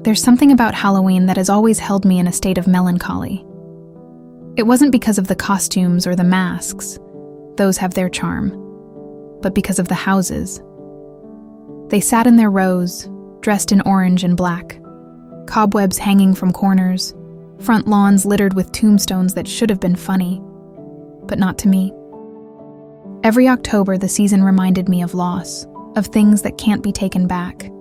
There's something about Halloween that has always held me in a state of melancholy. It wasn't because of the costumes or the masks. Those have their charm. But because of the houses. They sat in their rows, dressed in orange and black. Cobwebs hanging from corners. Front lawns littered with tombstones that should have been funny. But not to me. Every October, the season reminded me of loss, of things that can't be taken back.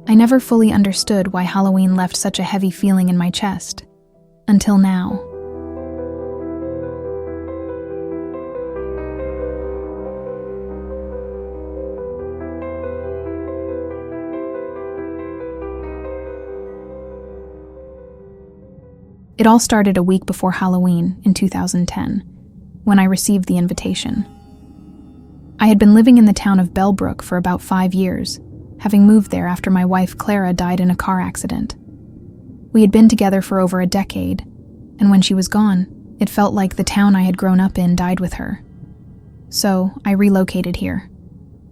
I never fully understood why Halloween left such a heavy feeling in my chest. Until now. It all started a week before Halloween in 2010, when I received the invitation. I had been living in the town of Bellbrook for about 5 years, having moved there after my wife Clara died in a car accident. We had been together for over a decade, and when she was gone, it felt like the town I had grown up in died with her. So I relocated here,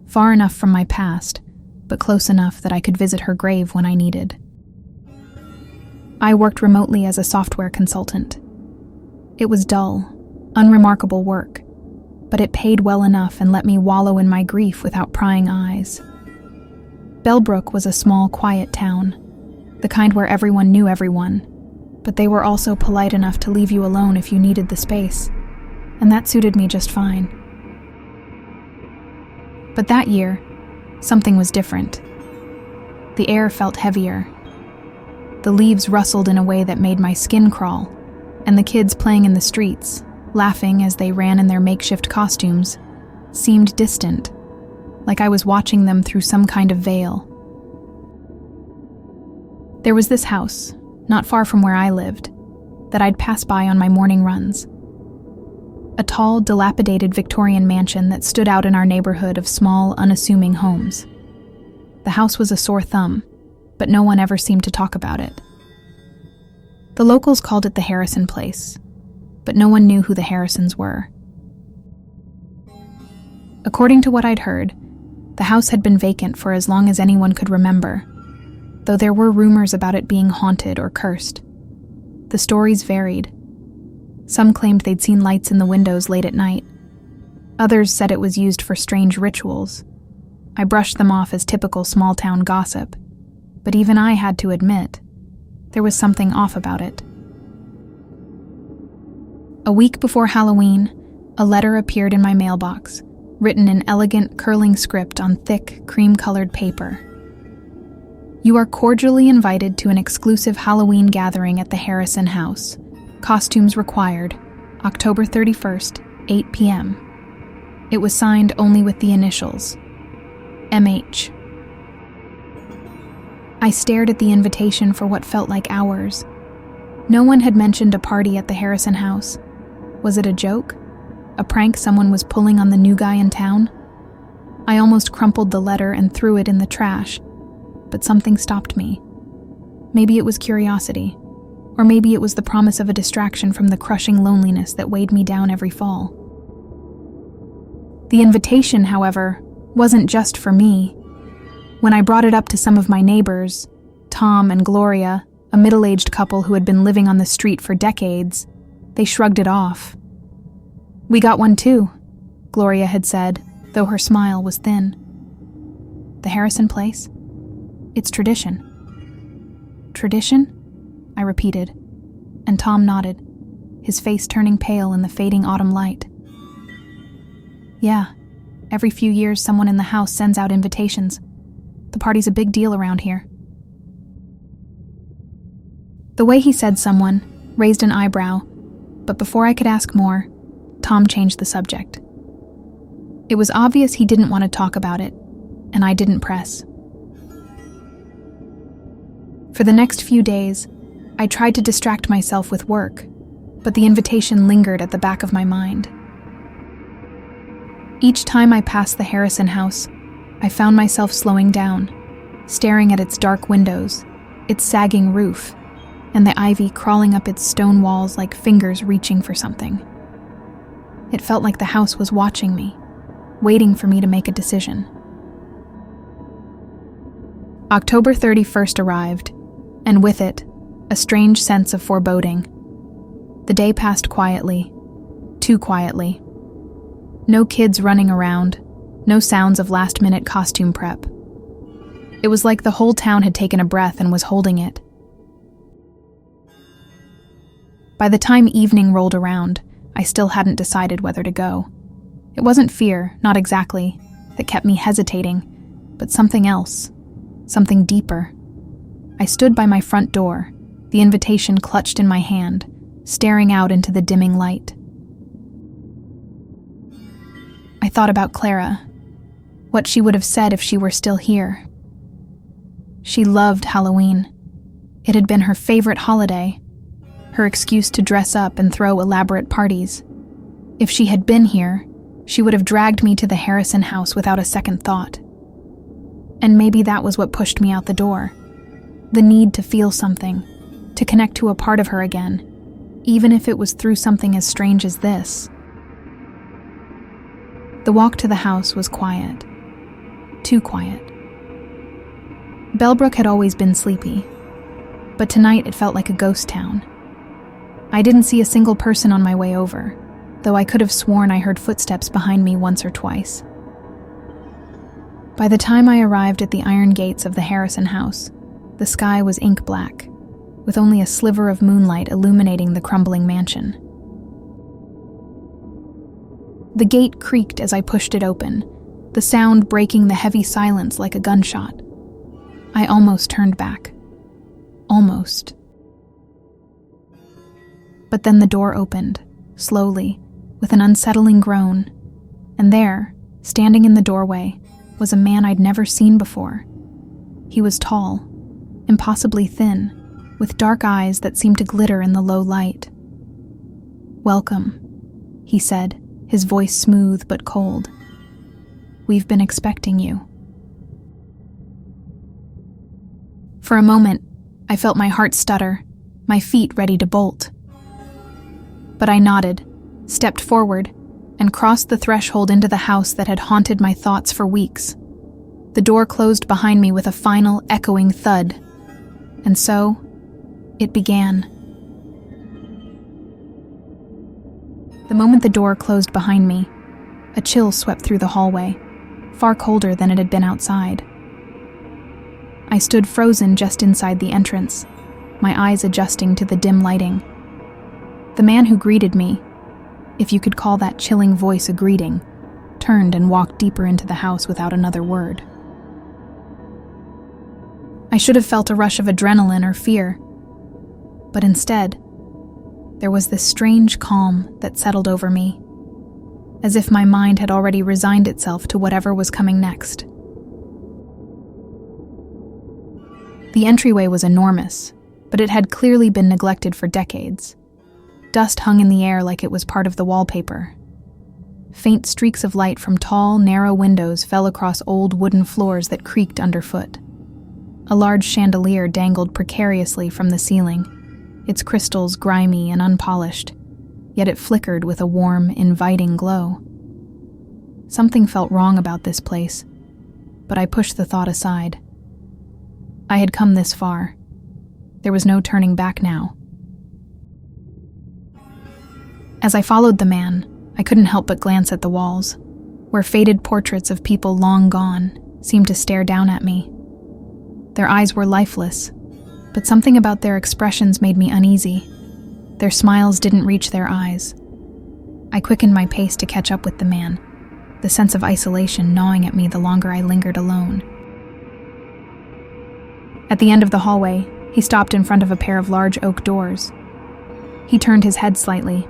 far enough from my past, but close enough that I could visit her grave when I needed. I worked remotely as a software consultant. It was dull, unremarkable work, but it paid well enough and let me wallow in my grief without prying eyes. Bellbrook was a small, quiet town, the kind where everyone knew everyone, but they were also polite enough to leave you alone if you needed the space, and that suited me just fine. But that year, something was different. The air felt heavier. The leaves rustled in a way that made my skin crawl, and the kids playing in the streets, laughing as they ran in their makeshift costumes, seemed distant, like I was watching them through some kind of veil. There was this house, not far from where I lived, that I'd pass by on my morning runs. A tall, dilapidated Victorian mansion that stood out in our neighborhood of small, unassuming homes. The house was a sore thumb, but no one ever seemed to talk about it. The locals called it the Harrison Place, but no one knew who the Harrisons were. According to what I'd heard, the house had been vacant for as long as anyone could remember, though there were rumors about it being haunted or cursed. The stories varied. Some claimed they'd seen lights in the windows late at night. Others said it was used for strange rituals. I brushed them off as typical small-town gossip, but even I had to admit, there was something off about it. A week before Halloween, a letter appeared in my mailbox, written in elegant, curling script on thick, cream-colored paper. You are cordially invited to an exclusive Halloween gathering at the Harrison House. Costumes required, October 31st, 8 p.m. It was signed only with the initials, MH. I stared at the invitation for what felt like hours. No one had mentioned a party at the Harrison House. Was it a joke? A prank someone was pulling on the new guy in town? I almost crumpled the letter and threw it in the trash, but something stopped me. Maybe it was curiosity, or maybe it was the promise of a distraction from the crushing loneliness that weighed me down every fall. The invitation, however, wasn't just for me. When I brought it up to some of my neighbors, Tom and Gloria, a middle-aged couple who had been living on the street for decades, they shrugged it off. We got one too, Gloria had said, though her smile was thin. The Harrison Place? It's tradition. Tradition? I repeated, and Tom nodded, his face turning pale in the fading autumn light. Yeah, every few years someone in the house sends out invitations. The party's a big deal around here. The way he said someone raised an eyebrow, but before I could ask more, Tom changed the subject. It was obvious he didn't want to talk about it, and I didn't press. For the next few days, I tried to distract myself with work, but the invitation lingered at the back of my mind. Each time I passed the Harrison house, I found myself slowing down, staring at its dark windows, its sagging roof, and the ivy crawling up its stone walls like fingers reaching for something. It felt like the house was watching me, waiting for me to make a decision. October 31st arrived, and with it, a strange sense of foreboding. The day passed quietly, too quietly. No kids running around, no sounds of last-minute costume prep. It was like the whole town had taken a breath and was holding it. By the time evening rolled around, I still hadn't decided whether to go. It wasn't fear, not exactly, that kept me hesitating, but something else, something deeper. I stood by my front door, the invitation clutched in my hand, staring out into the dimming light. I thought about Clara, what she would have said if she were still here. She loved Halloween. It had been her favorite holiday, her excuse to dress up and throw elaborate parties. If she had been here, she would have dragged me to the Harrison house without a second thought. And maybe that was what pushed me out the door. The need to feel something, to connect to a part of her again, even if it was through something as strange as this. The walk to the house was quiet. Too quiet. Bellbrook had always been sleepy, but tonight it felt like a ghost town. I didn't see a single person on my way over, though I could have sworn I heard footsteps behind me once or twice. By the time I arrived at the iron gates of the Harrison house, the sky was ink black, with only a sliver of moonlight illuminating the crumbling mansion. The gate creaked as I pushed it open, the sound breaking the heavy silence like a gunshot. I almost turned back. Almost. But then the door opened, slowly, with an unsettling groan, and there, standing in the doorway, was a man I'd never seen before. He was tall, impossibly thin, with dark eyes that seemed to glitter in the low light. "Welcome," he said, his voice smooth but cold. "We've been expecting you." For a moment, I felt my heart stutter, my feet ready to bolt. But I nodded, stepped forward, and crossed the threshold into the house that had haunted my thoughts for weeks. The door closed behind me with a final, echoing thud. And so, it began. The moment the door closed behind me, a chill swept through the hallway, far colder than it had been outside. I stood frozen just inside the entrance, my eyes adjusting to the dim lighting. The man who greeted me, if you could call that chilling voice a greeting, turned and walked deeper into the house without another word. I should have felt a rush of adrenaline or fear, but instead, there was this strange calm that settled over me, as if my mind had already resigned itself to whatever was coming next. The entryway was enormous, but it had clearly been neglected for decades. Dust hung in the air like it was part of the wallpaper. Faint streaks of light from tall, narrow windows fell across old wooden floors that creaked underfoot. A large chandelier dangled precariously from the ceiling, its crystals grimy and unpolished, yet it flickered with a warm, inviting glow. Something felt wrong about this place, but I pushed the thought aside. I had come this far. There was no turning back now. As I followed the man, I couldn't help but glance at the walls, where faded portraits of people long gone seemed to stare down at me. Their eyes were lifeless, but something about their expressions made me uneasy. Their smiles didn't reach their eyes. I quickened my pace to catch up with the man, the sense of isolation gnawing at me the longer I lingered alone. At the end of the hallway, he stopped in front of a pair of large oak doors. He turned his head slightly,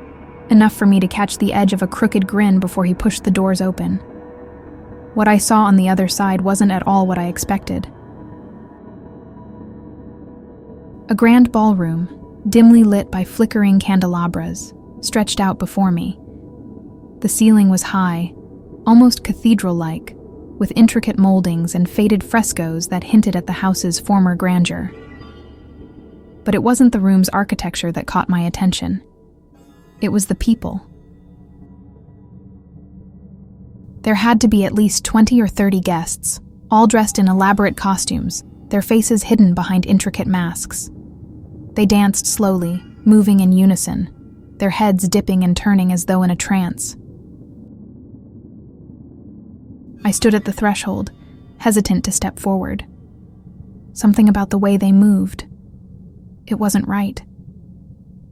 enough for me to catch the edge of a crooked grin before he pushed the doors open. What I saw on the other side wasn't at all what I expected. A grand ballroom, dimly lit by flickering candelabras, stretched out before me. The ceiling was high, almost cathedral-like, with intricate moldings and faded frescoes that hinted at the house's former grandeur. But it wasn't the room's architecture that caught my attention. It was the people. There had to be at least 20 or 30 guests, all dressed in elaborate costumes, their faces hidden behind intricate masks. They danced slowly, moving in unison, their heads dipping and turning as though in a trance. I stood at the threshold, hesitant to step forward. Something about the way they moved. It wasn't right.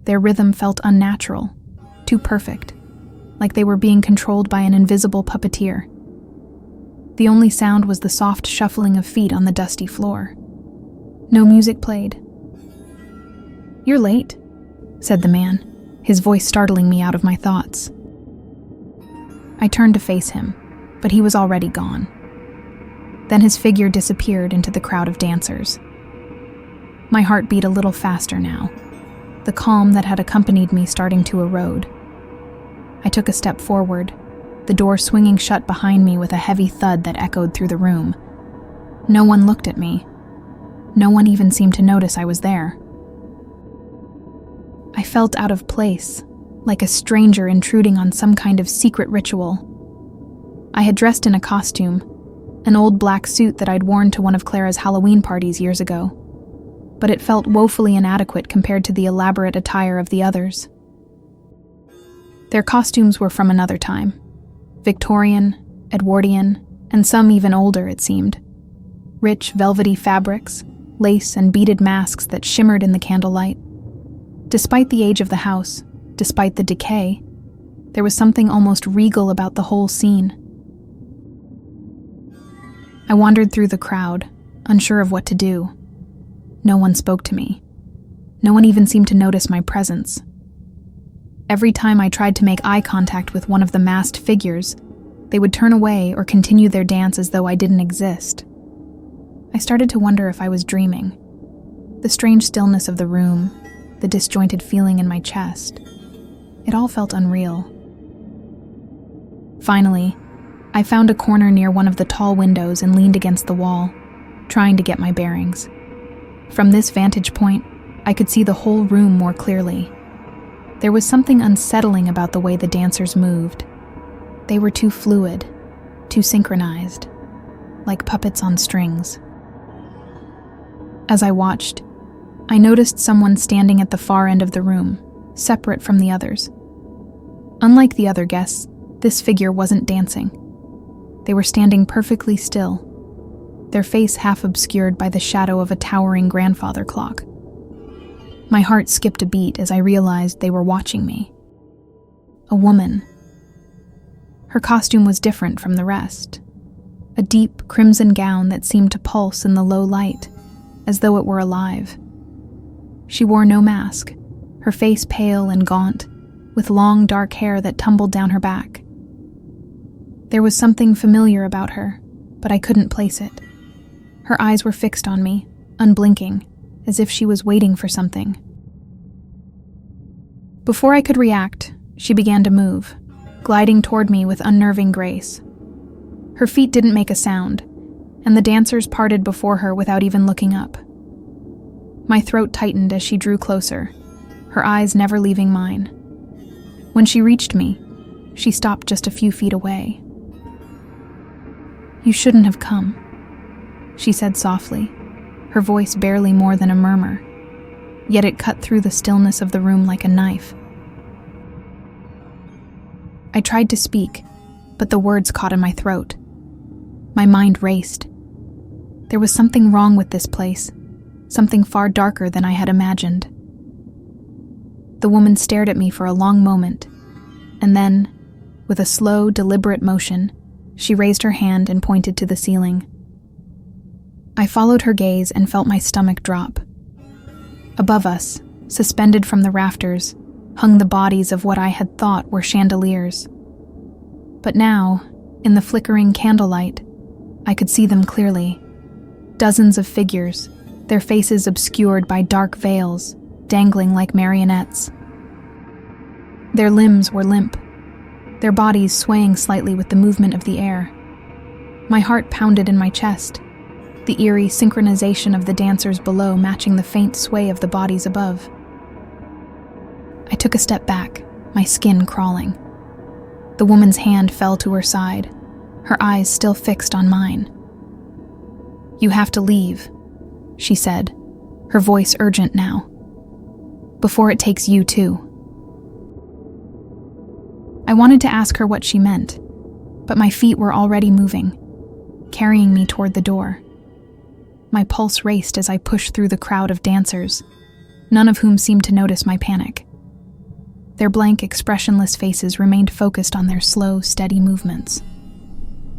Their rhythm felt unnatural, too perfect, like they were being controlled by an invisible puppeteer. The only sound was the soft shuffling of feet on the dusty floor. No music played. "You're late," said the man, his voice startling me out of my thoughts. I turned to face him, but he was already gone. Then his figure disappeared into the crowd of dancers. My heart beat a little faster now, the calm that had accompanied me starting to erode. I took a step forward, the door swinging shut behind me with a heavy thud that echoed through the room. No one looked at me. No one even seemed to notice I was there. I felt out of place, like a stranger intruding on some kind of secret ritual. I had dressed in a costume, an old black suit that I'd worn to one of Clara's Halloween parties years ago, but it felt woefully inadequate compared to the elaborate attire of the others. Their costumes were from another time, Victorian, Edwardian, and some even older, it seemed. Rich, velvety fabrics, lace and beaded masks that shimmered in the candlelight. Despite the age of the house, despite the decay, there was something almost regal about the whole scene. I wandered through the crowd, unsure of what to do. No one spoke to me. No one even seemed to notice my presence. Every time I tried to make eye contact with one of the masked figures, they would turn away or continue their dance as though I didn't exist. I started to wonder if I was dreaming. The strange stillness of the room, the disjointed feeling in my chest, it all felt unreal. Finally, I found a corner near one of the tall windows and leaned against the wall, trying to get my bearings. From this vantage point, I could see the whole room more clearly. There was something unsettling about the way the dancers moved. They were too fluid, too synchronized, like puppets on strings. As I watched, I noticed someone standing at the far end of the room, separate from the others. Unlike the other guests, this figure wasn't dancing. They were standing perfectly still, their face half obscured by the shadow of a towering grandfather clock. My heart skipped a beat as I realized they were watching me. A woman. Her costume was different from the rest. A deep crimson gown that seemed to pulse in the low light, as though it were alive. She wore no mask, her face pale and gaunt, with long dark hair that tumbled down her back. There was something familiar about her, but I couldn't place it. Her eyes were fixed on me, unblinking, as if she was waiting for something. Before I could react, she began to move, gliding toward me with unnerving grace. Her feet didn't make a sound, and the dancers parted before her without even looking up. My throat tightened as she drew closer, her eyes never leaving mine. When she reached me, she stopped just a few feet away. "You shouldn't have come," she said softly, her voice barely more than a murmur, yet it cut through the stillness of the room like a knife. I tried to speak, but the words caught in my throat. My mind raced. There was something wrong with this place, something far darker than I had imagined. The woman stared at me for a long moment, and then, with a slow, deliberate motion, she raised her hand and pointed to the ceiling. I followed her gaze and felt my stomach drop. Above us, suspended from the rafters, hung the bodies of what I had thought were chandeliers. But now, in the flickering candlelight, I could see them clearly. Dozens of figures, their faces obscured by dark veils, dangling like marionettes. Their limbs were limp, their bodies swaying slightly with the movement of the air. My heart pounded in my chest, the eerie synchronization of the dancers below matching the faint sway of the bodies above. I took a step back, my skin crawling. The woman's hand fell to her side, her eyes still fixed on mine. "You have to leave," she said, her voice urgent now. "Before it takes you too." I wanted to ask her what she meant, but my feet were already moving, carrying me toward the door. My pulse raced as I pushed through the crowd of dancers, none of whom seemed to notice my panic. Their blank, expressionless faces remained focused on their slow, steady movements.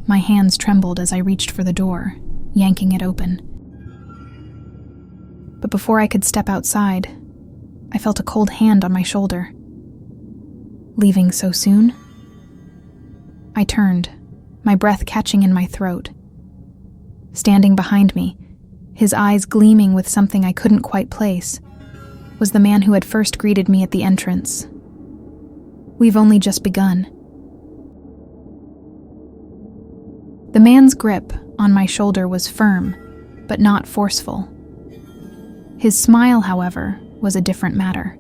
My hands trembled as I reached for the door, yanking it open. But before I could step outside, I felt a cold hand on my shoulder. Leaving so soon? I turned, my breath catching in my throat. Standing behind me, his eyes gleaming with something I couldn't quite place, was the man who had first greeted me at the entrance. "We've only just begun." The man's grip on my shoulder was firm, but not forceful. His smile, however, was a different matter.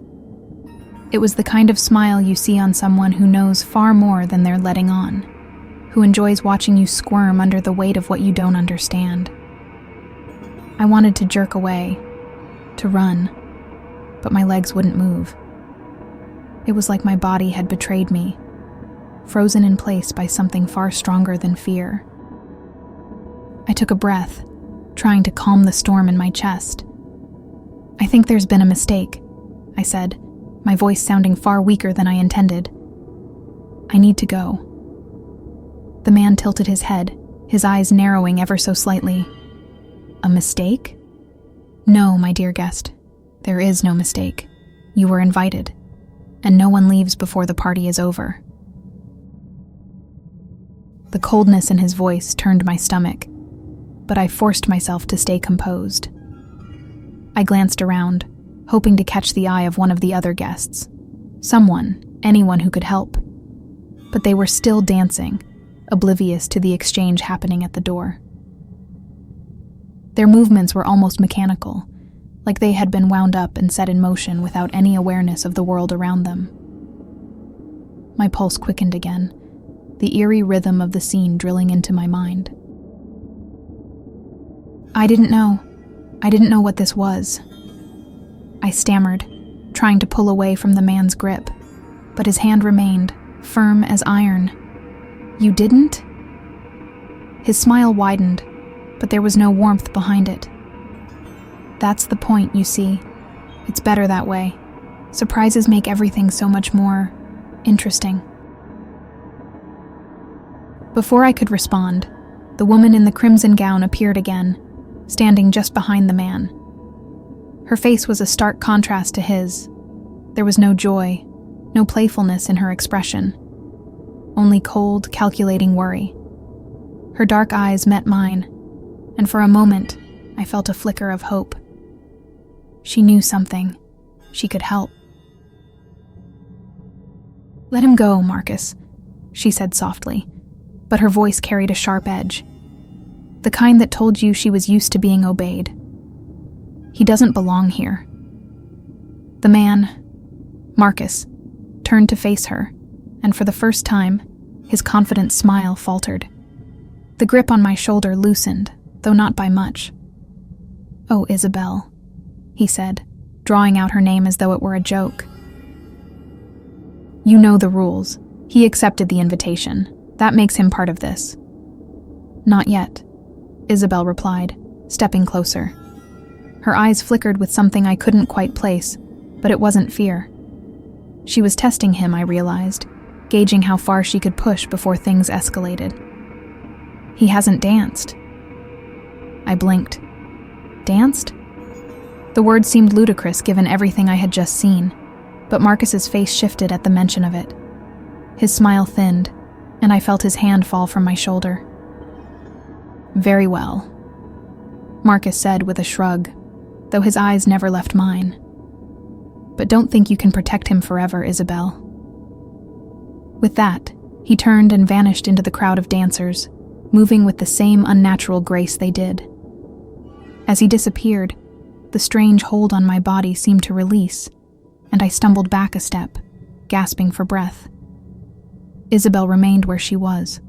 It was the kind of smile you see on someone who knows far more than they're letting on, who enjoys watching you squirm under the weight of what you don't understand. I wanted to jerk away, to run, but my legs wouldn't move. It was like my body had betrayed me, frozen in place by something far stronger than fear. I took a breath, trying to calm the storm in my chest. "I think there's been a mistake," I said, my voice sounding far weaker than I intended. "I need to go." The man tilted his head, his eyes narrowing ever so slightly. "A mistake?" "No, my dear guest. There is no mistake. You were invited, and no one leaves before the party is over." The coldness in his voice turned my stomach, but I forced myself to stay composed. I glanced around, hoping to catch the eye of one of the other guests. Anyone who could help. But they were still dancing, oblivious to the exchange happening at the door. Their movements were almost mechanical, like they had been wound up and set in motion without any awareness of the world around them. My pulse quickened again, the eerie rhythm of the scene drilling into my mind. I didn't know what this was. I stammered, trying to pull away from the man's grip, but his hand remained, firm as iron. "You didn't?" His smile widened, but there was no warmth behind it. "That's the point, you see. It's better that way. Surprises make everything so much more interesting." Before I could respond, the woman in the crimson gown appeared again, standing just behind the man. Her face was a stark contrast to his. There was no joy, no playfulness in her expression, only cold, calculating worry. Her dark eyes met mine, and for a moment, I felt a flicker of hope. She knew something. She could help. "Let him go, Marcus," she said softly, but her voice carried a sharp edge, the kind that told you she was used to being obeyed. "He doesn't belong here." The man, Marcus, turned to face her, and for the first time, his confident smile faltered. The grip on my shoulder loosened, though not by much. "Oh, Isabel," he said, drawing out her name as though it were a joke. "You know the rules. He accepted the invitation. That makes him part of this." "Not yet," Isabel replied, stepping closer. Her eyes flickered with something I couldn't quite place, but it wasn't fear. She was testing him, I realized, gauging how far she could push before things escalated. "He hasn't danced." I blinked. "Danced?" The word seemed ludicrous given everything I had just seen, but Marcus's face shifted at the mention of it. His smile thinned, and I felt his hand fall from my shoulder. "Very well," Marcus said with a shrug, though his eyes never left mine. "But don't think you can protect him forever, Isabel." With that, he turned and vanished into the crowd of dancers, moving with the same unnatural grace they did. As he disappeared, the strange hold on my body seemed to release, and I stumbled back a step, gasping for breath. Isabel remained where she was,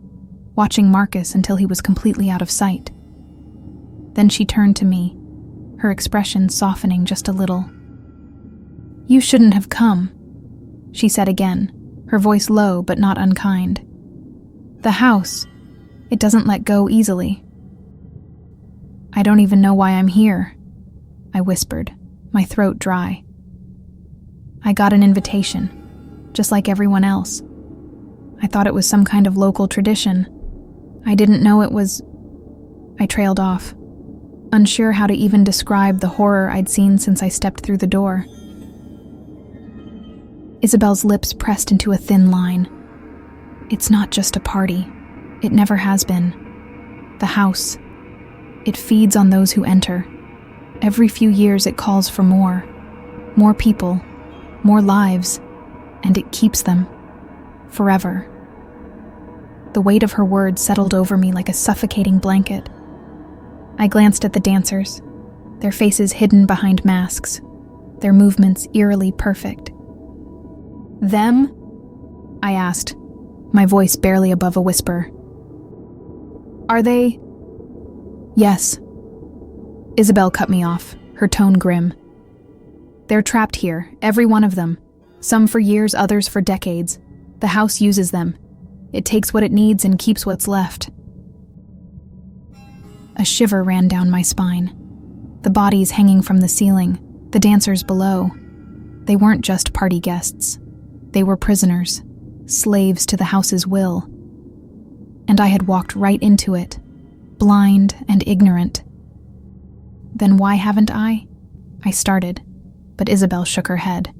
watching Marcus until he was completely out of sight. Then she turned to me, her expression softening just a little. "You shouldn't have come," she said again, her voice low but not unkind. "The house, it doesn't let go easily." "I don't even know why I'm here," I whispered, my throat dry. "I got an invitation, just like everyone else. I thought it was some kind of local tradition. I didn't know it was—" I trailed off, unsure how to even describe the horror I'd seen since I stepped through the door. Isabel's lips pressed into a thin line. "It's not just a party. It never has been. The house, it feeds on those who enter. Every few years it calls for more people, more lives, and it keeps them. Forever." The weight of her words settled over me like a suffocating blanket. I glanced at the dancers, their faces hidden behind masks, their movements eerily perfect. "Them?" I asked, my voice barely above a whisper. "Are they—" "Yes." Isabel cut me off, her tone grim. "They're trapped here, every one of them. Some for years, others for decades. The house uses them. It takes what it needs and keeps what's left." A shiver ran down my spine. The bodies hanging from the ceiling, the dancers below. They weren't just party guests. They were prisoners, slaves to the house's will. And I had walked right into it, blind and ignorant. "Then why haven't I?" I started, but Isabel shook her head.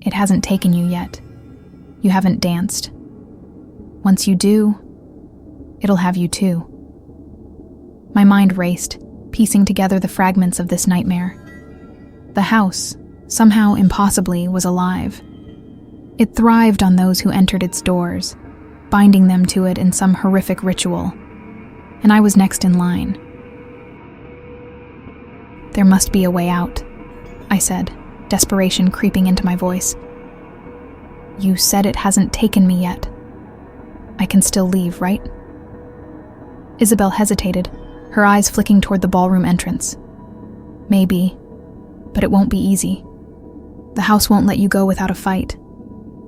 "It hasn't taken you yet. You haven't danced. Once you do, it'll have you too." My mind raced, piecing together the fragments of this nightmare. The house, somehow impossibly, was alive. It thrived on those who entered its doors, binding them to it in some horrific ritual, and I was next in line. "There must be a way out," I said, desperation creeping into my voice. "You said it hasn't taken me yet. I can still leave, right?" Isabel hesitated, her eyes flicking toward the ballroom entrance. "Maybe, but it won't be easy. The house won't let you go without a fight.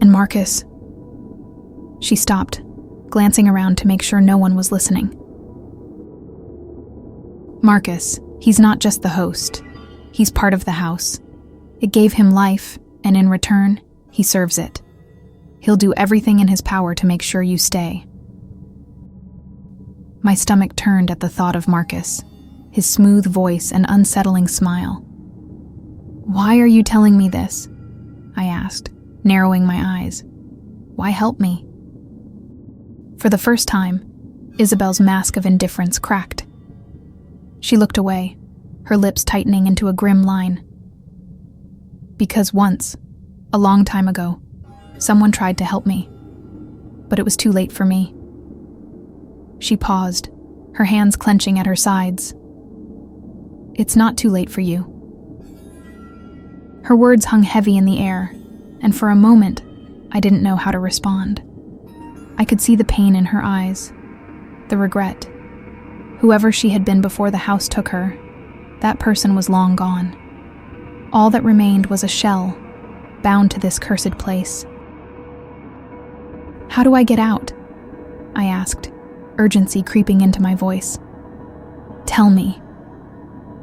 And Marcus—" She stopped, glancing around to make sure no one was listening. "Marcus, he's not just the host. He's part of the house. It gave him life, and in return, he serves it. He'll do everything in his power to make sure you stay." My stomach turned at the thought of Marcus, his smooth voice and unsettling smile. "Why are you telling me this?" I asked, narrowing my eyes. "Why help me?" For the first time, Isabel's mask of indifference cracked. She looked away, her lips tightening into a grim line. "Because once, a long time ago, someone tried to help me, but it was too late for me." She paused, her hands clenching at her sides. "It's not too late for you." Her words hung heavy in the air, and for a moment, I didn't know how to respond. I could see the pain in her eyes, the regret. Whoever she had been before the house took her, that person was long gone. All that remained was a shell, bound to this cursed place. "How do I get out?" I asked, urgency creeping into my voice. "Tell me."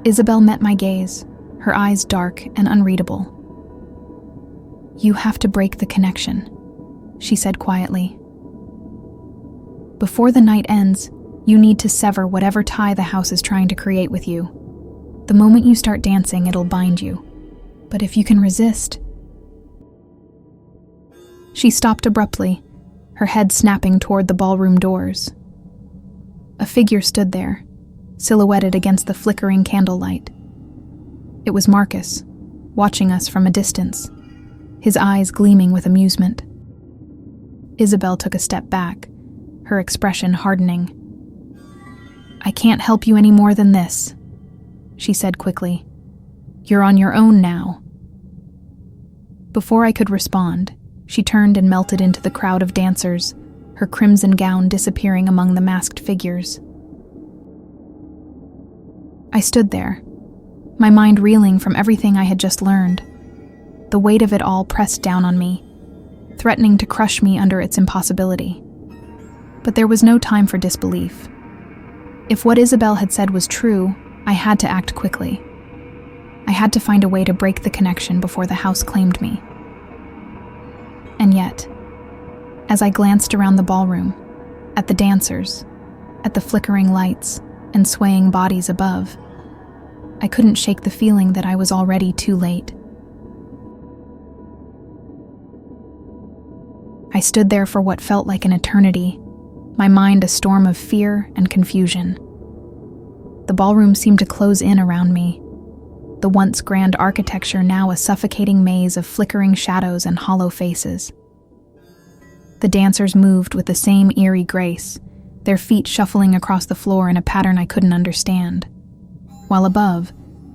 Isabel met my gaze, her eyes dark and unreadable. "You have to break the connection," she said quietly. "Before the night ends, you need to sever whatever tie the house is trying to create with you. The moment you start dancing, it'll bind you. But if you can resist—" She stopped abruptly, her head snapping toward the ballroom doors. A figure stood there, silhouetted against the flickering candlelight. It was Marcus, watching us from a distance, his eyes gleaming with amusement. Isabel took a step back, her expression hardening. "I can't help you any more than this," she said quickly. "You're on your own now." Before I could respond, she turned and melted into the crowd of dancers, her crimson gown disappearing among the masked figures. I stood there, my mind reeling from everything I had just learned. The weight of it all pressed down on me, threatening to crush me under its impossibility. But there was no time for disbelief. If what Isabel had said was true, I had to act quickly. I had to find a way to break the connection before the house claimed me. And yet, as I glanced around the ballroom, at the dancers, at the flickering lights and swaying bodies above, I couldn't shake the feeling that I was already too late. I stood there for what felt like an eternity, my mind a storm of fear and confusion. The ballroom seemed to close in around me, the once grand architecture now a suffocating maze of flickering shadows and hollow faces. The dancers moved with the same eerie grace, their feet shuffling across the floor in a pattern I couldn't understand, while above,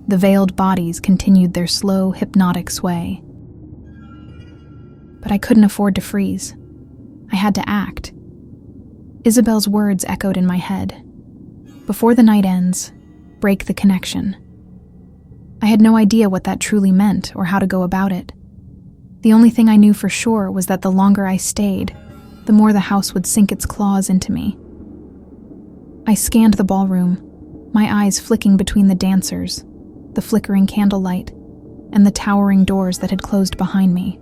the veiled bodies continued their slow, hypnotic sway. But I couldn't afford to freeze. I had to act. Isabel's words echoed in my head. Before the night ends, break the connection. I had no idea what that truly meant or how to go about it. The only thing I knew for sure was that the longer I stayed, the more the house would sink its claws into me. I scanned the ballroom, my eyes flicking between the dancers, the flickering candlelight, and the towering doors that had closed behind me.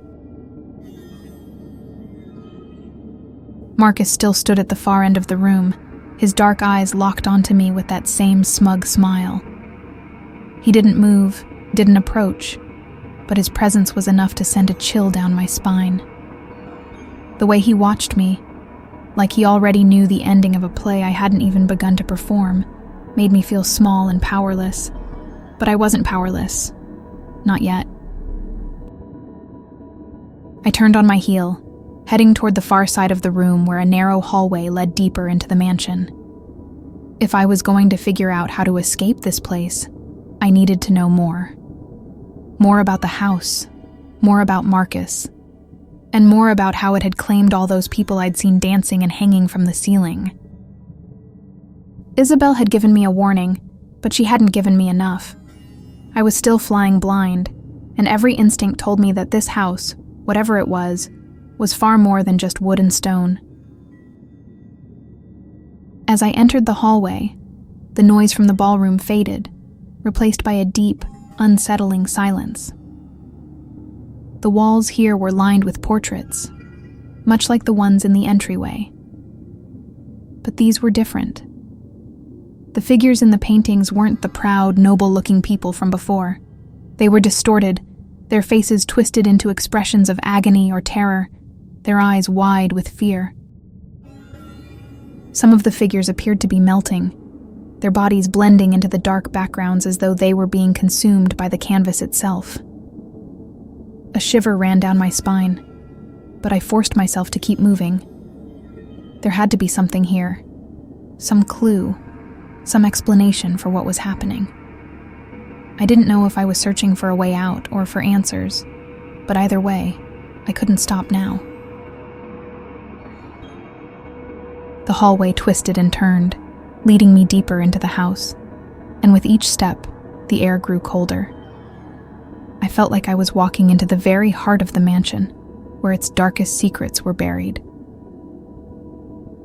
Marcus still stood at the far end of the room, his dark eyes locked onto me with that same smug smile. He didn't move, didn't approach, but his presence was enough to send a chill down my spine. The way he watched me, like he already knew the ending of a play I hadn't even begun to perform, made me feel small and powerless. But I wasn't powerless. Not yet. I turned on my heel, heading toward the far side of the room where a narrow hallway led deeper into the mansion. If I was going to figure out how to escape this place, I needed to know more. More about the house, more about Marcus, and more about how it had claimed all those people I'd seen dancing and hanging from the ceiling. Isabel had given me a warning, but she hadn't given me enough. I was still flying blind, and every instinct told me that this house, whatever it was far more than just wood and stone. As I entered the hallway, the noise from the ballroom faded, replaced by a deep, unsettling silence. The walls here were lined with portraits, much like the ones in the entryway. But these were different. The figures in the paintings weren't the proud, noble-looking people from before. They were distorted, their faces twisted into expressions of agony or terror, their eyes wide with fear. Some of the figures appeared to be melting, their bodies blending into the dark backgrounds as though they were being consumed by the canvas itself. A shiver ran down my spine, but I forced myself to keep moving. There had to be something here, some clue, some explanation for what was happening. I didn't know if I was searching for a way out or for answers, but either way, I couldn't stop now. The hallway twisted and turned, leading me deeper into the house, and with each step, the air grew colder. I felt like I was walking into the very heart of the mansion, where its darkest secrets were buried.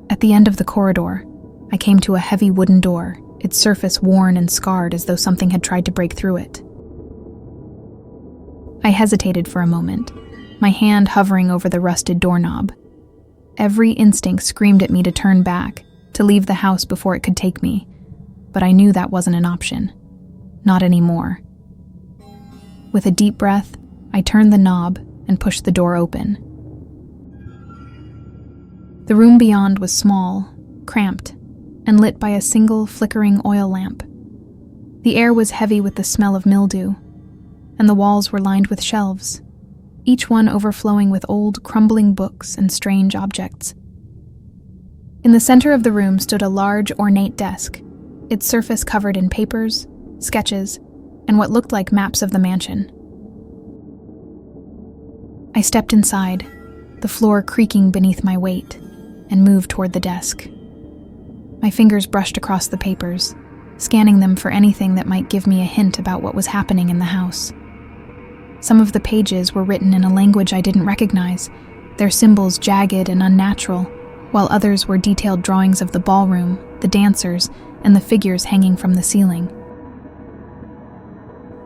At the end of the corridor, I came to a heavy wooden door, its surface worn and scarred as though something had tried to break through it. I hesitated for a moment, my hand hovering over the rusted doorknob. Every instinct screamed at me to turn back, to leave the house before it could take me, but I knew that wasn't an option. Not anymore. With a deep breath, I turned the knob and pushed the door open. The room beyond was small, cramped, and lit by a single flickering oil lamp. The air was heavy with the smell of mildew, and the walls were lined with shelves, each one overflowing with old, crumbling books and strange objects. In the center of the room stood a large, ornate desk, its surface covered in papers, sketches, and what looked like maps of the mansion. I stepped inside, the floor creaking beneath my weight, and moved toward the desk. My fingers brushed across the papers, scanning them for anything that might give me a hint about what was happening in the house. Some of the pages were written in a language I didn't recognize, their symbols jagged and unnatural, while others were detailed drawings of the ballroom, the dancers, and the figures hanging from the ceiling.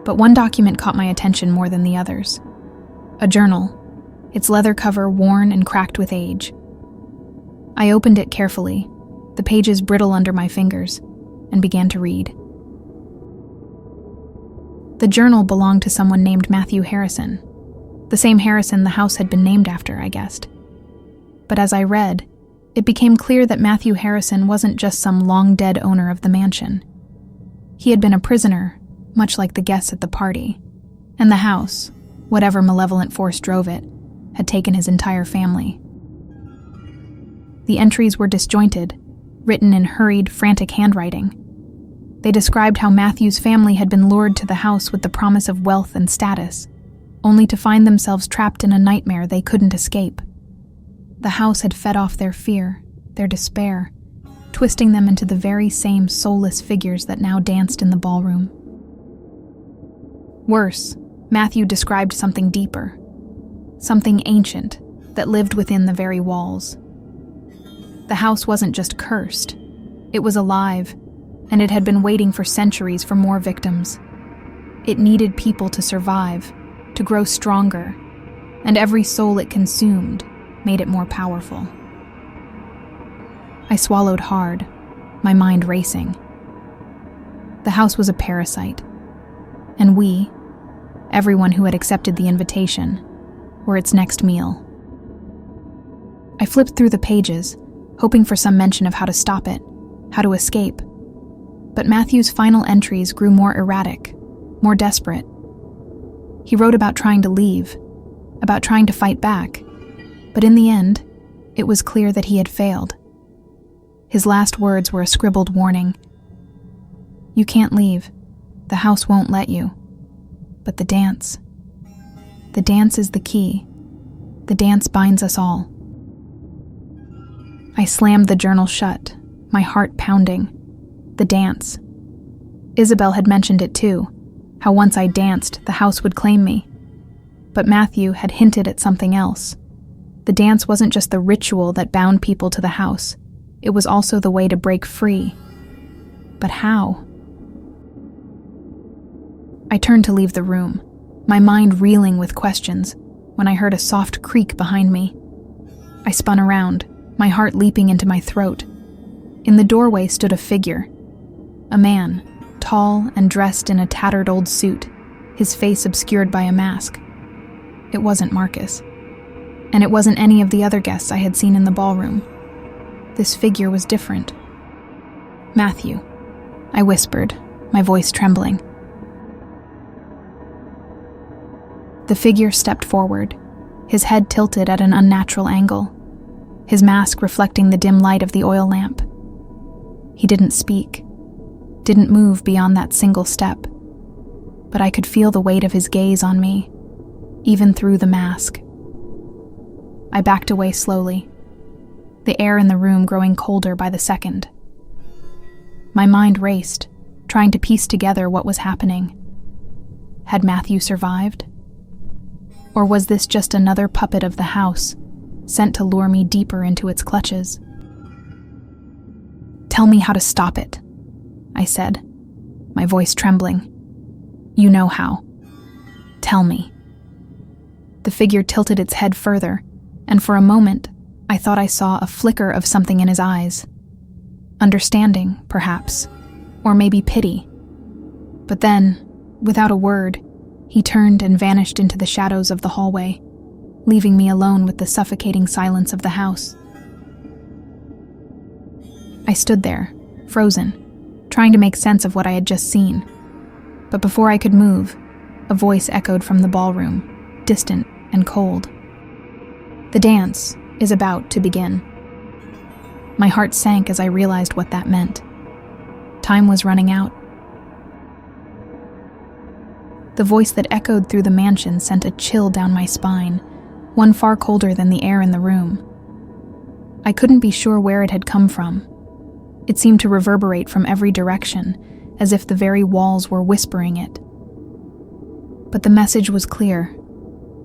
But one document caught my attention more than the others. A journal, its leather cover worn and cracked with age. I opened it carefully, the pages brittle under my fingers, and began to read. The journal belonged to someone named Matthew Harrison, the same Harrison the house had been named after, I guessed. But as I read, it became clear that Matthew Harrison wasn't just some long-dead owner of the mansion. He had been a prisoner, much like the guests at the party, and the house, whatever malevolent force drove it, had taken his entire family. The entries were disjointed, written in hurried, frantic handwriting. They described how Matthew's family had been lured to the house with the promise of wealth and status, only to find themselves trapped in a nightmare they couldn't escape. The house had fed off their fear, their despair, twisting them into the very same soulless figures that now danced in the ballroom. Worse, Matthew described something deeper, something ancient that lived within the very walls. The house wasn't just cursed, it was alive, and it had been waiting for centuries for more victims. It needed people to survive, to grow stronger, and every soul it consumed made it more powerful. I swallowed hard, my mind racing. The house was a parasite, and we, everyone who had accepted the invitation, were its next meal. I flipped through the pages, hoping for some mention of how to stop it, how to escape. But Matthew's final entries grew more erratic, more desperate. He wrote about trying to leave, about trying to fight back, but in the end, it was clear that he had failed. His last words were a scribbled warning. "You can't leave. The house won't let you. But the dance is the key. The dance binds us all." I slammed the journal shut, my heart pounding. The dance. Isabel had mentioned it too, how once I danced, the house would claim me. But Matthew had hinted at something else. The dance wasn't just the ritual that bound people to the house. It was also the way to break free. But how? I turned to leave the room, my mind reeling with questions, when I heard a soft creak behind me. I spun around, my heart leaping into my throat. In the doorway stood a figure. A man, tall and dressed in a tattered old suit, his face obscured by a mask. It wasn't Marcus. And it wasn't any of the other guests I had seen in the ballroom. This figure was different. "Matthew," I whispered, my voice trembling. The figure stepped forward, his head tilted at an unnatural angle, his mask reflecting the dim light of the oil lamp. He didn't speak, didn't move beyond that single step, but I could feel the weight of his gaze on me, even through the mask. I backed away slowly, the air in the room growing colder by the second. My mind raced, trying to piece together what was happening. Had Matthew survived? Or was this just another puppet of the house, sent to lure me deeper into its clutches? "Tell me how to stop it," I said, my voice trembling. "You know how. Tell me." The figure tilted its head further, and for a moment, I thought I saw a flicker of something in his eyes. Understanding, perhaps, or maybe pity. But then, without a word, he turned and vanished into the shadows of the hallway, leaving me alone with the suffocating silence of the house. I stood there, frozen, trying to make sense of what I had just seen. But before I could move, a voice echoed from the ballroom, distant and cold. "The dance is about to begin." My heart sank as I realized what that meant. Time was running out. The voice that echoed through the mansion sent a chill down my spine, one far colder than the air in the room. I couldn't be sure where it had come from. It seemed to reverberate from every direction, as if the very walls were whispering it. But the message was clear.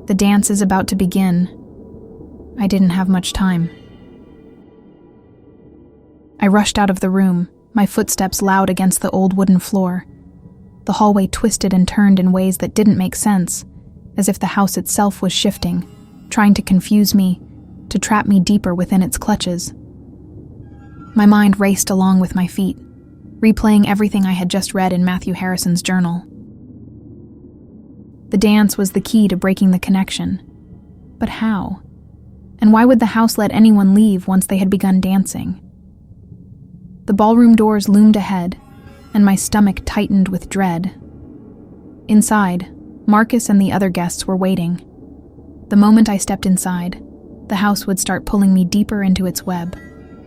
The dance is about to begin. I didn't have much time. I rushed out of the room, my footsteps loud against the old wooden floor. The hallway twisted and turned in ways that didn't make sense, as if the house itself was shifting, trying to confuse me, to trap me deeper within its clutches. My mind raced along with my feet, replaying everything I had just read in Matthew Harrison's journal. The dance was the key to breaking the connection. But how? And why would the house let anyone leave once they had begun dancing? The ballroom doors loomed ahead, and my stomach tightened with dread. Inside, Marcus and the other guests were waiting. The moment I stepped inside, the house would start pulling me deeper into its web,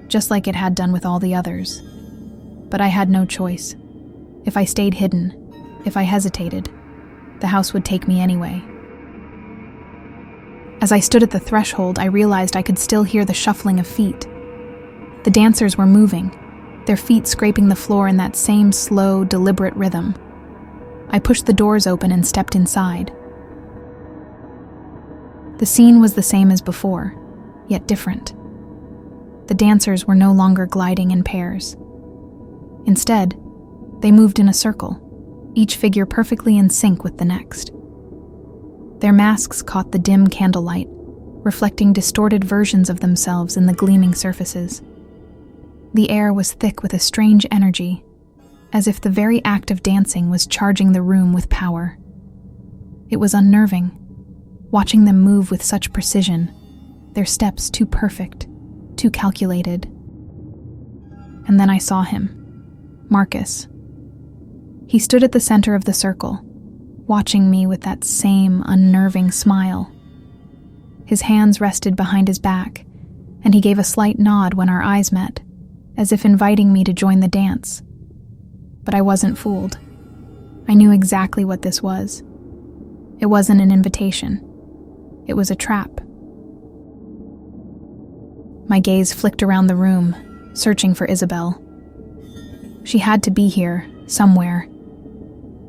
just like it had done with all the others. But I had no choice. If I stayed hidden, if I hesitated, the house would take me anyway. As I stood at the threshold, I realized I could still hear the shuffling of feet. The dancers were moving, their feet scraping the floor in that same slow, deliberate rhythm. I pushed the doors open and stepped inside. The scene was the same as before, yet different. The dancers were no longer gliding in pairs. Instead, they moved in a circle, each figure perfectly in sync with the next. Their masks caught the dim candlelight, reflecting distorted versions of themselves in the gleaming surfaces. The air was thick with a strange energy, as if the very act of dancing was charging the room with power. It was unnerving, watching them move with such precision, their steps too perfect, too calculated. And then I saw him, Marcus. He stood at the center of the circle, watching me with that same unnerving smile. His hands rested behind his back, and he gave a slight nod when our eyes met, as if inviting me to join the dance. But I wasn't fooled. I knew exactly what this was. It wasn't an invitation. It was a trap. My gaze flicked around the room, searching for Isabel. She had to be here, somewhere.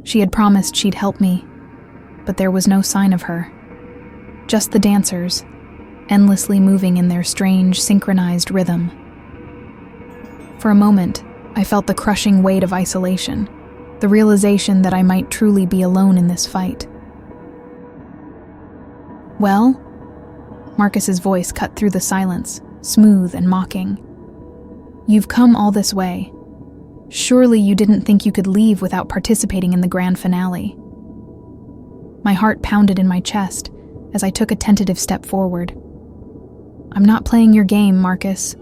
She had promised she'd help me, but there was no sign of her. Just the dancers, endlessly moving in their strange, synchronized rhythm. For a moment, I felt the crushing weight of isolation, the realization that I might truly be alone in this fight. "Well?" Marcus's voice cut through the silence, smooth and mocking. "You've come all this way. Surely you didn't think you could leave without participating in the grand finale." My heart pounded in my chest as I took a tentative step forward. "I'm not playing your game, Marcus."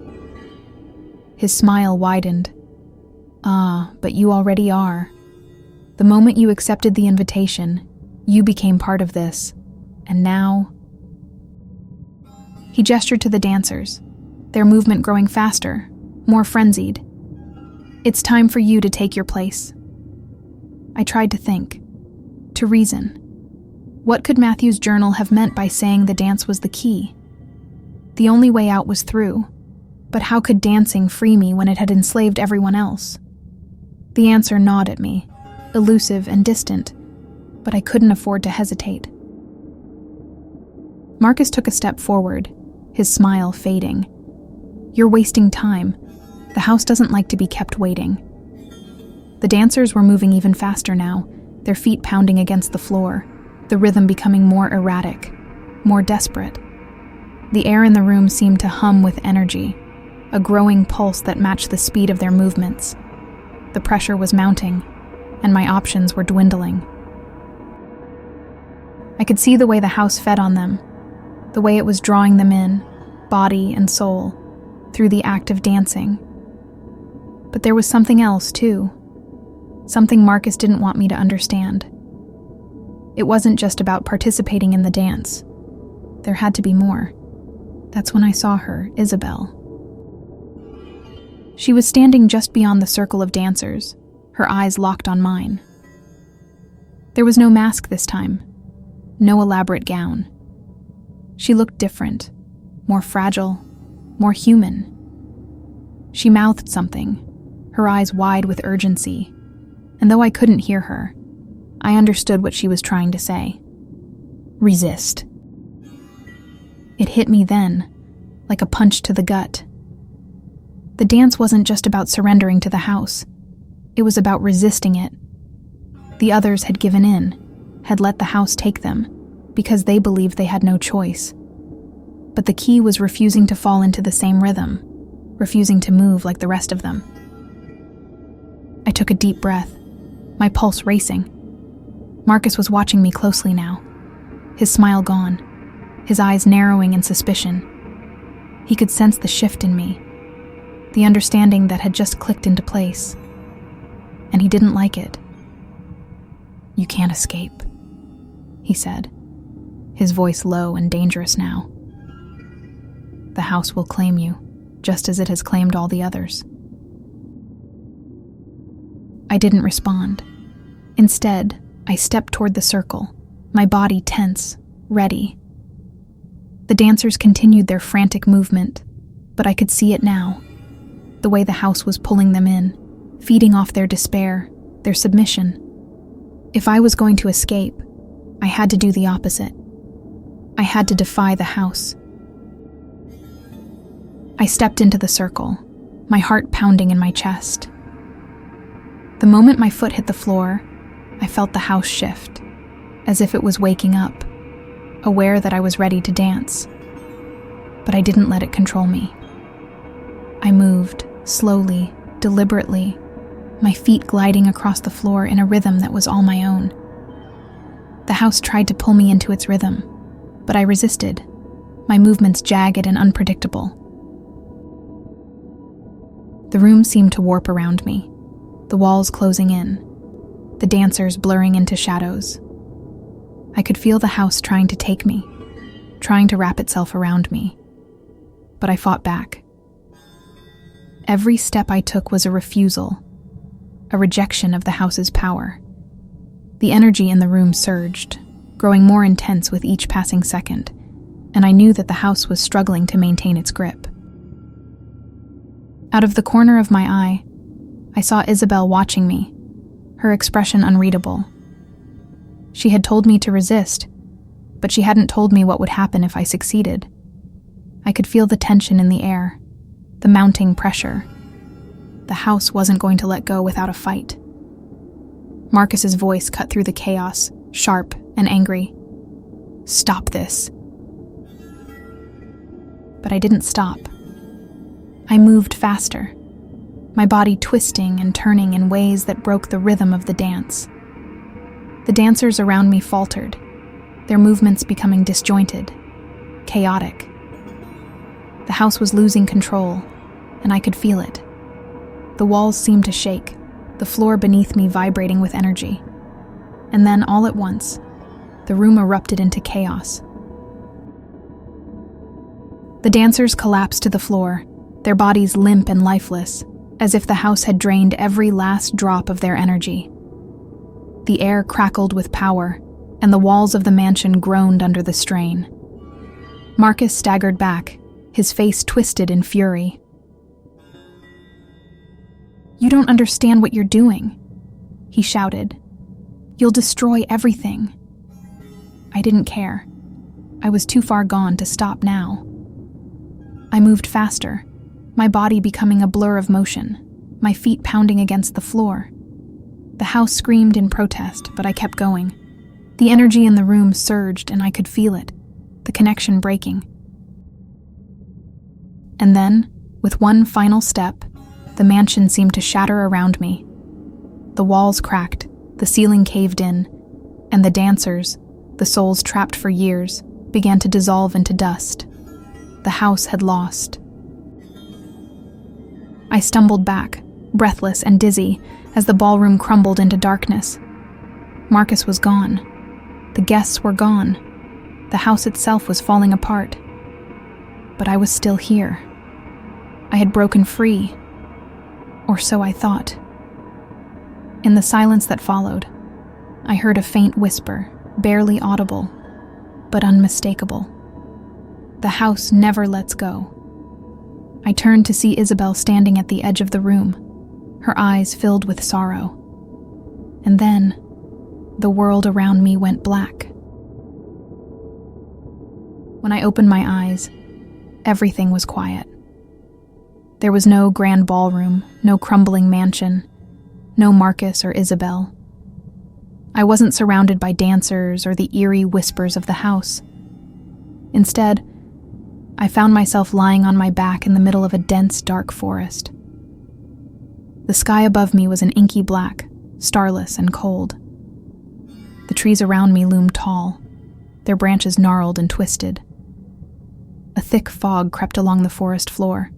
His smile widened. "Ah, but you already are. The moment you accepted the invitation, you became part of this. And now..." He gestured to the dancers, their movement growing faster, more frenzied. "It's time for you to take your place." I tried to think, to reason. What could Matthew's journal have meant by saying the dance was the key? The only way out was through, but how could dancing free me when it had enslaved everyone else? The answer gnawed at me, elusive and distant, but I couldn't afford to hesitate. Marcus took a step forward, his smile fading. "You're wasting time. The house doesn't like to be kept waiting." The dancers were moving even faster now, their feet pounding against the floor, the rhythm becoming more erratic, more desperate. The air in the room seemed to hum with energy, a growing pulse that matched the speed of their movements. The pressure was mounting, and my options were dwindling. I could see the way the house fed on them, the way it was drawing them in, body and soul, through the act of dancing. But there was something else, too. Something Marcus didn't want me to understand. It wasn't just about participating in the dance. There had to be more. That's when I saw her, Isabel. She was standing just beyond the circle of dancers, her eyes locked on mine. There was no mask this time, no elaborate gown. She looked different, more fragile, more human. She mouthed something, her eyes wide with urgency, and though I couldn't hear her, I understood what she was trying to say. Resist. It hit me then, like a punch to the gut. The dance wasn't just about surrendering to the house. It was about resisting it. The others had given in, had let the house take them, because they believed they had no choice. But the key was refusing to fall into the same rhythm, refusing to move like the rest of them. I took a deep breath, my pulse racing. Marcus was watching me closely now, his smile gone, his eyes narrowing in suspicion. He could sense the shift in me, the understanding that had just clicked into place. And he didn't like it. "You can't escape," he said, his voice low and dangerous now. "The house will claim you, just as it has claimed all the others." I didn't respond. Instead, I stepped toward the circle, my body tense, ready. The dancers continued their frantic movement, but I could see it now, the way the house was pulling them in, feeding off their despair, their submission. If I was going to escape, I had to do the opposite. I had to defy the house. I stepped into the circle, my heart pounding in my chest. The moment my foot hit the floor, I felt the house shift, as if it was waking up, aware that I was ready to dance. But I didn't let it control me. I moved, slowly, deliberately, my feet gliding across the floor in a rhythm that was all my own. The house tried to pull me into its rhythm, but I resisted, my movements jagged and unpredictable. The room seemed to warp around me, the walls closing in, the dancers blurring into shadows. I could feel the house trying to take me, trying to wrap itself around me. But I fought back. Every step I took was a refusal, a rejection of the house's power. The energy in the room surged, growing more intense with each passing second, and I knew that the house was struggling to maintain its grip. Out of the corner of my eye, I saw Isabel watching me, her expression unreadable. She had told me to resist, but she hadn't told me what would happen if I succeeded. I could feel the tension in the air, the mounting pressure. The house wasn't going to let go without a fight. Marcus's voice cut through the chaos, sharp and angry. "Stop this." But I didn't stop. I moved faster, my body twisting and turning in ways that broke the rhythm of the dance. The dancers around me faltered, their movements becoming disjointed, chaotic. The house was losing control, and I could feel it. The walls seemed to shake, the floor beneath me vibrating with energy. And then, all at once, the room erupted into chaos. The dancers collapsed to the floor, their bodies limp and lifeless, as if the house had drained every last drop of their energy. The air crackled with power, and the walls of the mansion groaned under the strain. Marcus staggered back, his face twisted in fury. "You don't understand what you're doing," he shouted. "You'll destroy everything." I didn't care. I was too far gone to stop now. I moved faster, my body becoming a blur of motion, my feet pounding against the floor. The house screamed in protest, but I kept going. The energy in the room surged, and I could feel it, the connection breaking. And then, with one final step, the mansion seemed to shatter around me. The walls cracked, the ceiling caved in, and the dancers, the souls trapped for years, began to dissolve into dust. The house had lost. I stumbled back, breathless and dizzy, as the ballroom crumbled into darkness. Marcus was gone. The guests were gone. The house itself was falling apart. But I was still here. I had broken free. Or so I thought. In the silence that followed, I heard a faint whisper, barely audible, but unmistakable. The house never lets go. I turned to see Isabel standing at the edge of the room, her eyes filled with sorrow. And then, the world around me went black. When I opened my eyes, everything was quiet. There was no grand ballroom, no crumbling mansion, no Marcus or Isabel. I wasn't surrounded by dancers or the eerie whispers of the house. Instead, I found myself lying on my back in the middle of a dense, dark forest. The sky above me was an inky black, starless and cold. The trees around me loomed tall, their branches gnarled and twisted. A thick fog crept along the forest floor,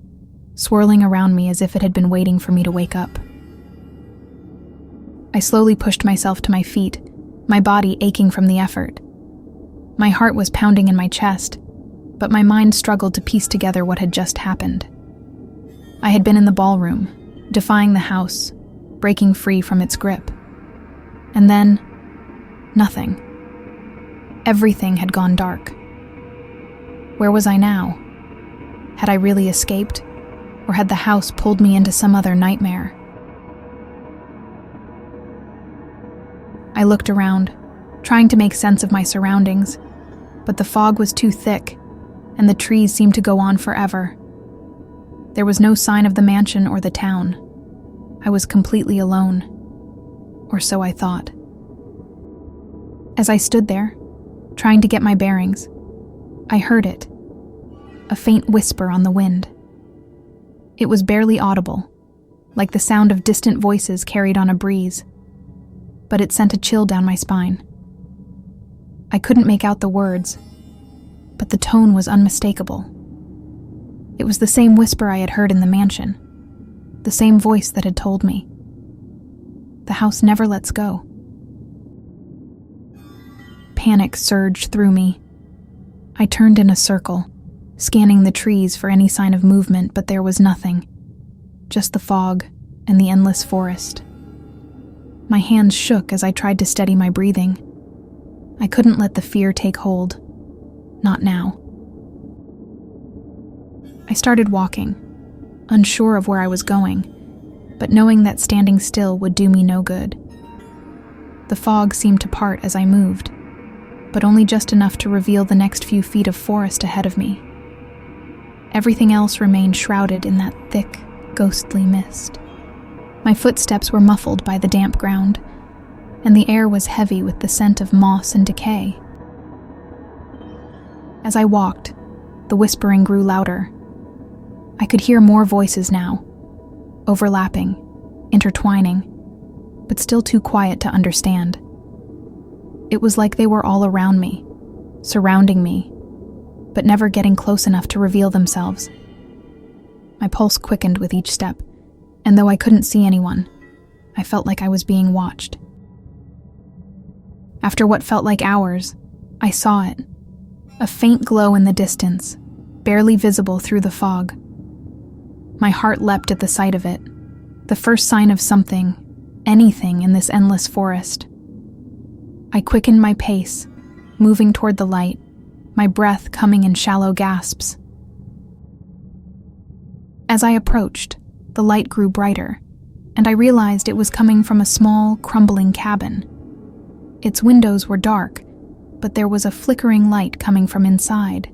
swirling around me as if it had been waiting for me to wake up. I slowly pushed myself to my feet, my body aching from the effort. My heart was pounding in my chest, but my mind struggled to piece together what had just happened. I had been in the ballroom, defying the house, breaking free from its grip. And then, nothing. Everything had gone dark. Where was I now? Had I really escaped, or had the house pulled me into some other nightmare? I looked around, trying to make sense of my surroundings, but the fog was too thick, and the trees seemed to go on forever. There was no sign of the mansion or the town. I was completely alone, or so I thought. As I stood there, trying to get my bearings, I heard it, a faint whisper on the wind. It was barely audible, like the sound of distant voices carried on a breeze, but it sent a chill down my spine. I couldn't make out the words, but the tone was unmistakable. It was the same whisper I had heard in the mansion, the same voice that had told me, "The house never lets go." Panic surged through me. I turned in a circle, scanning the trees for any sign of movement, but there was nothing, just the fog and the endless forest. My hands shook as I tried to steady my breathing. I couldn't let the fear take hold. Not now. I started walking, unsure of where I was going, but knowing that standing still would do me no good. The fog seemed to part as I moved, but only just enough to reveal the next few feet of forest ahead of me. Everything else remained shrouded in that thick, ghostly mist. My footsteps were muffled by the damp ground, and the air was heavy with the scent of moss and decay. As I walked, the whispering grew louder. I could hear more voices now, overlapping, intertwining, but still too quiet to understand. It was like they were all around me, surrounding me, but never getting close enough to reveal themselves. My pulse quickened with each step, and though I couldn't see anyone, I felt like I was being watched. After what felt like hours, I saw it, a faint glow in the distance, barely visible through the fog. My heart leapt at the sight of it, the first sign of something, anything in this endless forest. I quickened my pace, moving toward the light, my breath coming in shallow gasps. As I approached, the light grew brighter, and I realized it was coming from a small, crumbling cabin. Its windows were dark, but there was a flickering light coming from inside,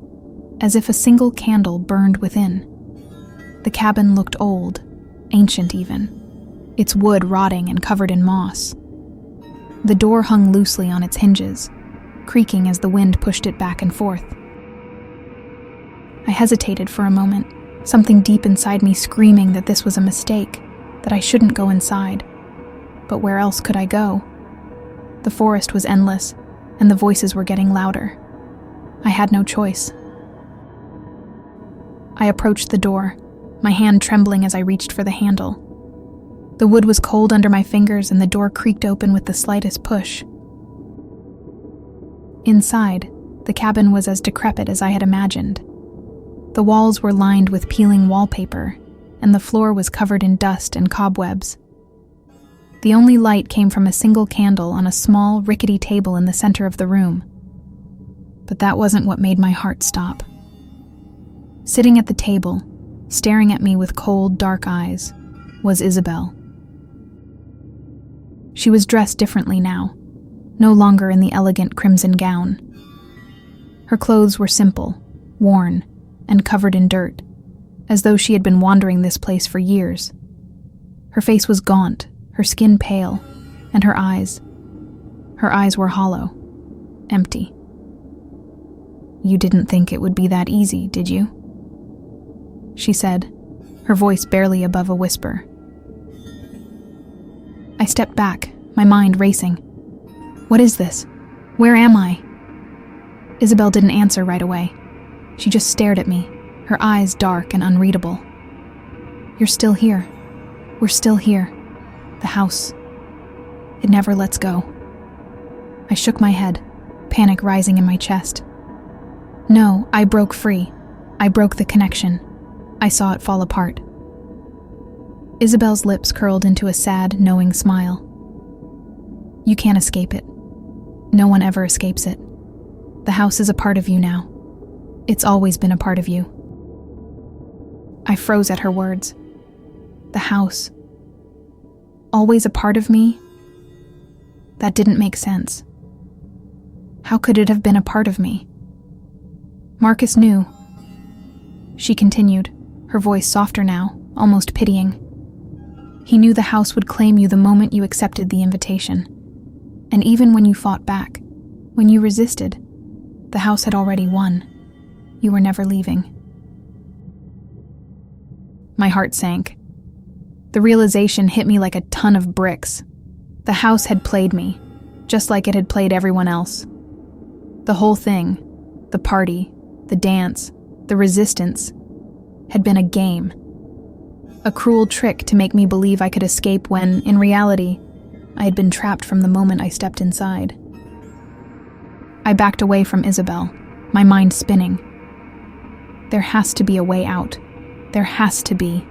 as if a single candle burned within. The cabin looked old, ancient even, its wood rotting and covered in moss. The door hung loosely on its hinges, creaking as the wind pushed it back and forth. I hesitated for a moment, something deep inside me screaming that this was a mistake, that I shouldn't go inside. But where else could I go? The forest was endless, and the voices were getting louder. I had no choice. I approached the door, my hand trembling as I reached for the handle. The wood was cold under my fingers, and the door creaked open with the slightest push. Inside, the cabin was as decrepit as I had imagined. The walls were lined with peeling wallpaper, and the floor was covered in dust and cobwebs. The only light came from a single candle on a small, rickety table in the center of the room. But that wasn't what made my heart stop. Sitting at the table, staring at me with cold, dark eyes, was Isabel. She was dressed differently now, no longer in the elegant crimson gown. Her clothes were simple, worn, and covered in dirt, as though she had been wandering this place for years. Her face was gaunt, her skin pale, and her eyes were hollow, empty. "You didn't think it would be that easy, did you?" she said, her voice barely above a whisper. I stepped back, my mind racing. What is this? Where am I? Isabel didn't answer right away. She just stared at me, her eyes dark and unreadable. "You're still here. We're still here. The house. It never lets go." I shook my head, panic rising in my chest. No, I broke free. I broke the connection. I saw it fall apart. Isabel's lips curled into a sad, knowing smile. "You can't escape it. No one ever escapes it. The house is a part of you now. It's always been a part of you." I froze at her words. The house. Always a part of me? That didn't make sense. How could it have been a part of me? Marcus knew. She continued, her voice softer now, almost pitying. He knew the house would claim you the moment you accepted the invitation. And even when you fought back, when you resisted, the house had already won. You were never leaving. My heart sank. The realization hit me like a ton of bricks. The house had played me, just like it had played everyone else. The whole thing, the party, the dance, the resistance, had been a game. A cruel trick to make me believe I could escape when, in reality, I had been trapped from the moment I stepped inside. I backed away from Isabel, my mind spinning. There has to be a way out. There has to be.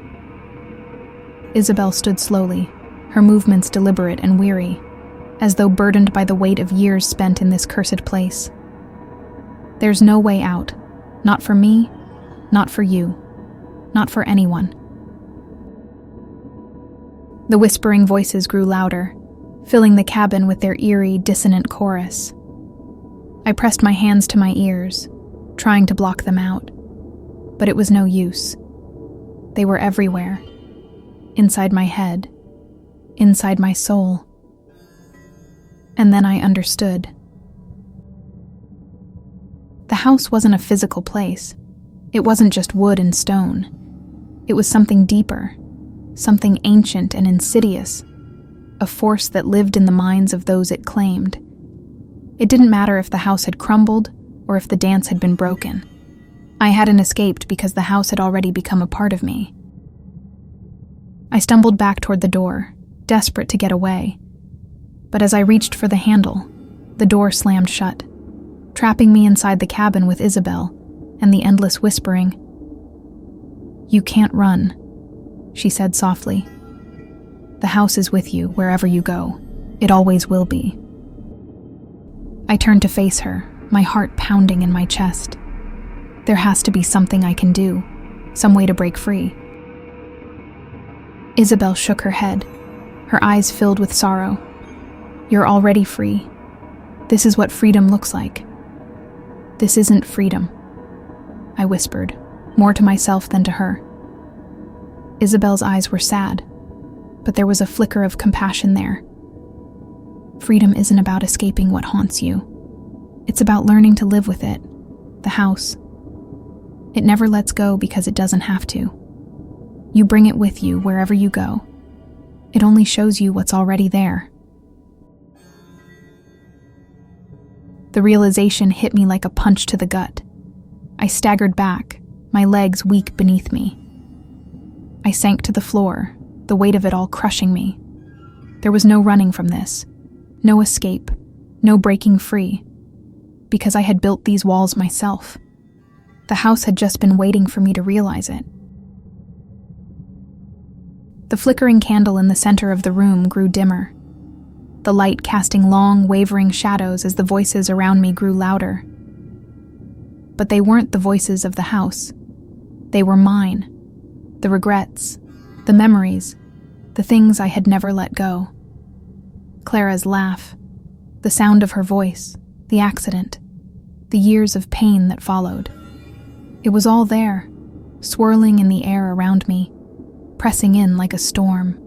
Isabel stood slowly, her movements deliberate and weary, as though burdened by the weight of years spent in this cursed place. There's no way out. Not for me, not for you, not for anyone. The whispering voices grew louder, filling the cabin with their eerie, dissonant chorus. I pressed my hands to my ears, trying to block them out, but it was no use. They were everywhere, inside my head, inside my soul. And then I understood. The house wasn't a physical place. It wasn't just wood and stone. It was something deeper, something ancient and insidious, a force that lived in the minds of those it claimed. It didn't matter if the house had crumbled or if the dance had been broken. I hadn't escaped because the house had already become a part of me. I stumbled back toward the door, desperate to get away. But as I reached for the handle, the door slammed shut, trapping me inside the cabin with Isabel and the endless whispering. "You can't run," she said softly. "The house is with you wherever you go. It always will be." I turned to face her, my heart pounding in my chest. There has to be something I can do, some way to break free. Isabel shook her head, her eyes filled with sorrow. "You're already free. This is what freedom looks like." "This isn't freedom," I whispered, more to myself than to her. Isabel's eyes were sad, but there was a flicker of compassion there. Freedom isn't about escaping what haunts you. It's about learning to live with it, the house. It never lets go because it doesn't have to. You bring it with you wherever you go. It only shows you what's already there. The realization hit me like a punch to the gut. I staggered back, my legs weak beneath me. I sank to the floor, the weight of it all crushing me. There was no running from this, no escape, no breaking free, because I had built these walls myself. The house had just been waiting for me to realize it. The flickering candle in the center of the room grew dimmer, the light casting long, wavering shadows as the voices around me grew louder. But they weren't the voices of the house. They were mine, the regrets, the memories, the things I had never let go. Clara's laugh, the sound of her voice, the accident, the years of pain that followed. It was all there, swirling in the air around me, pressing in like a storm.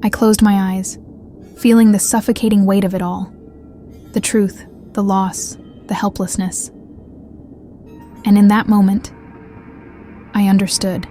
I closed my eyes, feeling the suffocating weight of it all. The truth, the loss, the helplessness. And in that moment, I understood.